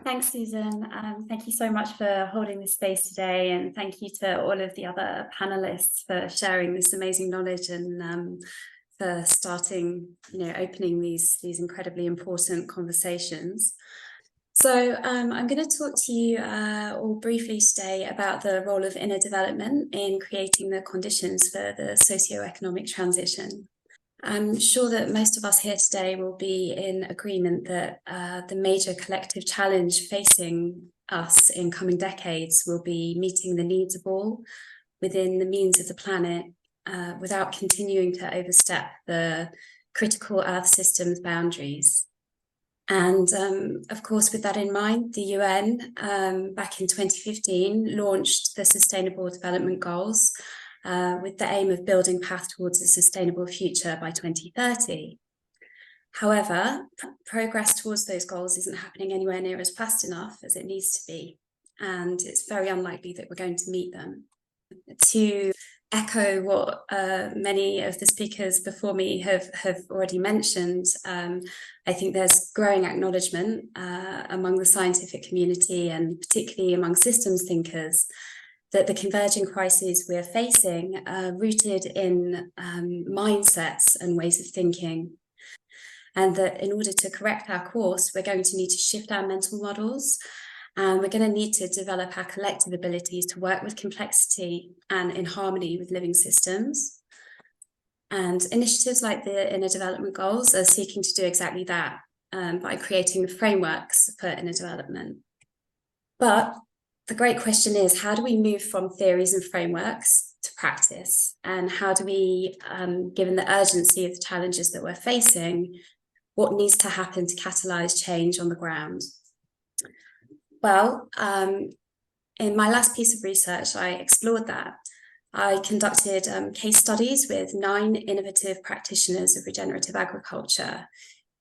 Thanks, Susan. Thank you so much for holding this space today, and thank you to all of the other panelists for sharing this amazing knowledge and for starting, opening these incredibly important conversations. So I'm going to talk to you all briefly today about the role of inner development in creating the conditions for the socioeconomic transition. I'm sure that most of us here today will be in agreement that the major collective challenge facing us in coming decades will be meeting the needs of all within the means of the planet without continuing to overstep the critical Earth system's boundaries. And of course, with that in mind, the UN back in 2015 launched the Sustainable Development Goals with the aim of building a path towards a sustainable future by 2030. However, progress towards those goals isn't happening anywhere near as fast enough as it needs to be, and it's very unlikely that we're going to meet them. To echo what many of the speakers before me have already mentioned, I think there's growing acknowledgement among the scientific community and particularly among systems thinkers that the converging crises we're facing are rooted in mindsets and ways of thinking. And that in order to correct our course, we're going to need to shift our mental models, and we're going to need to develop our collective abilities to work with complexity and in harmony with living systems. And initiatives like the Inner Development Goals are seeking to do exactly that by creating frameworks for inner development. But the great question is, how do we move from theories and frameworks to practice? And how do we, given the urgency of the challenges that we're facing, what needs to happen to catalyse change on the ground? Well, in my last piece of research, I explored that. I conducted case studies with 9 innovative practitioners of regenerative agriculture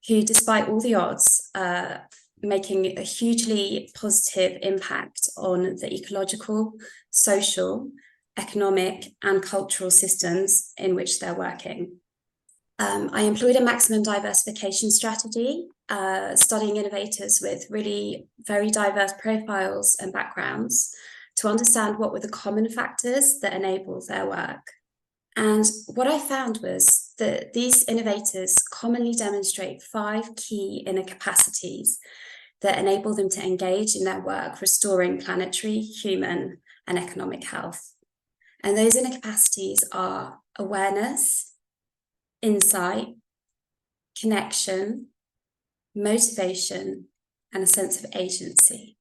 who, despite all the odds, making a hugely positive impact on the ecological, social, economic, and cultural systems in which they're working. I employed a maximum diversification strategy, studying innovators with really very diverse profiles and backgrounds to understand what were the common factors that enabled their work. And what I found was that these innovators commonly demonstrate 5 key inner capacities that enable them to engage in their work restoring planetary, human, and economic health. And those inner capacities are awareness, insight, connection, motivation, and a sense of agency.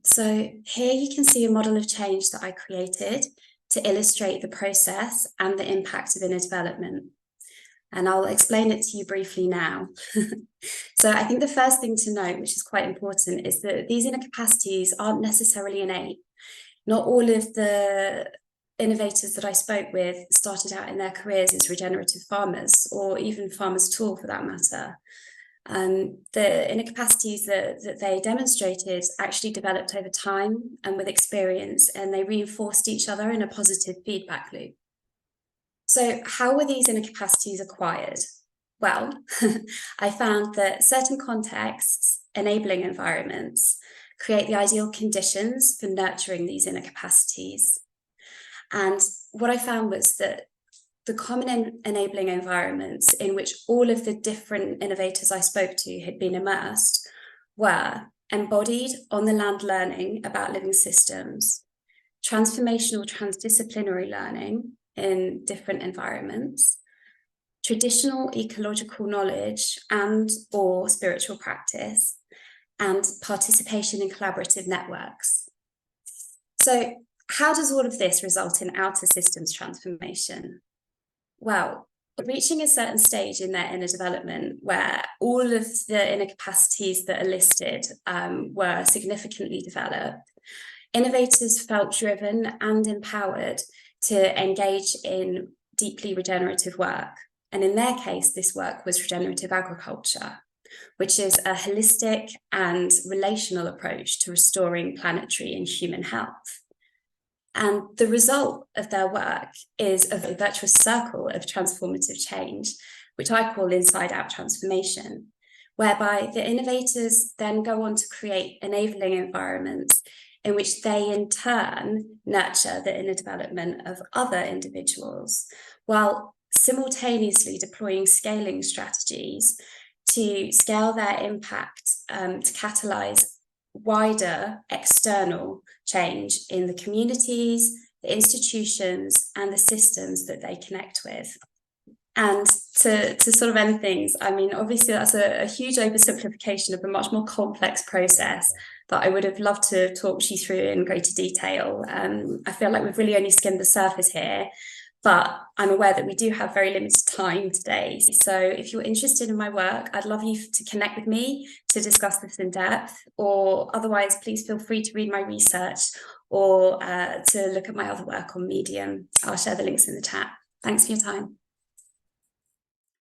So here you can see a model of change that I created to illustrate the process and the impact of inner development. And I'll explain it to you briefly now. So I think the first thing to note, which is quite important, is that these inner capacities aren't necessarily innate. Not all of the innovators that I spoke with started out in their careers as regenerative farmers, or even farmers at all for that matter. The inner capacities that they demonstrated actually developed over time and with experience, and they reinforced each other in a positive feedback loop. So how were these inner capacities acquired? Well, I found that certain contexts, enabling environments, create the ideal conditions for nurturing these inner capacities. And what I found was that the common enabling environments in which all of the different innovators I spoke to had been immersed were embodied on-the-land learning about living systems, transformational transdisciplinary learning in different environments, traditional ecological knowledge and or spiritual practice, and participation in collaborative networks. So how does all of this result in outer systems transformation? Well, reaching a certain stage in their inner development where all of the inner capacities that are listed were significantly developed, innovators felt driven and empowered to engage in deeply regenerative work. And in their case, this work was regenerative agriculture, which is a holistic and relational approach to restoring planetary and human health. And the result of their work is a virtuous circle of transformative change, which I call inside-out transformation, whereby the innovators then go on to create enabling environments in which they in turn nurture the inner development of other individuals, while simultaneously deploying scaling strategies to scale their impact to catalyse wider external change in the communities, the institutions, and the systems that they connect with. And to sort of end things, I mean, obviously that's a huge oversimplification of a much more complex process that I would have loved to talk you through in greater detail. I feel like we've really only skimmed the surface here, but I'm aware that we do have very limited time today. So if you're interested in my work, I'd love you to connect with me to discuss this in depth, or otherwise, please feel free to read my research or to look at my other work on Medium. I'll share the links in the chat. Thanks for your time.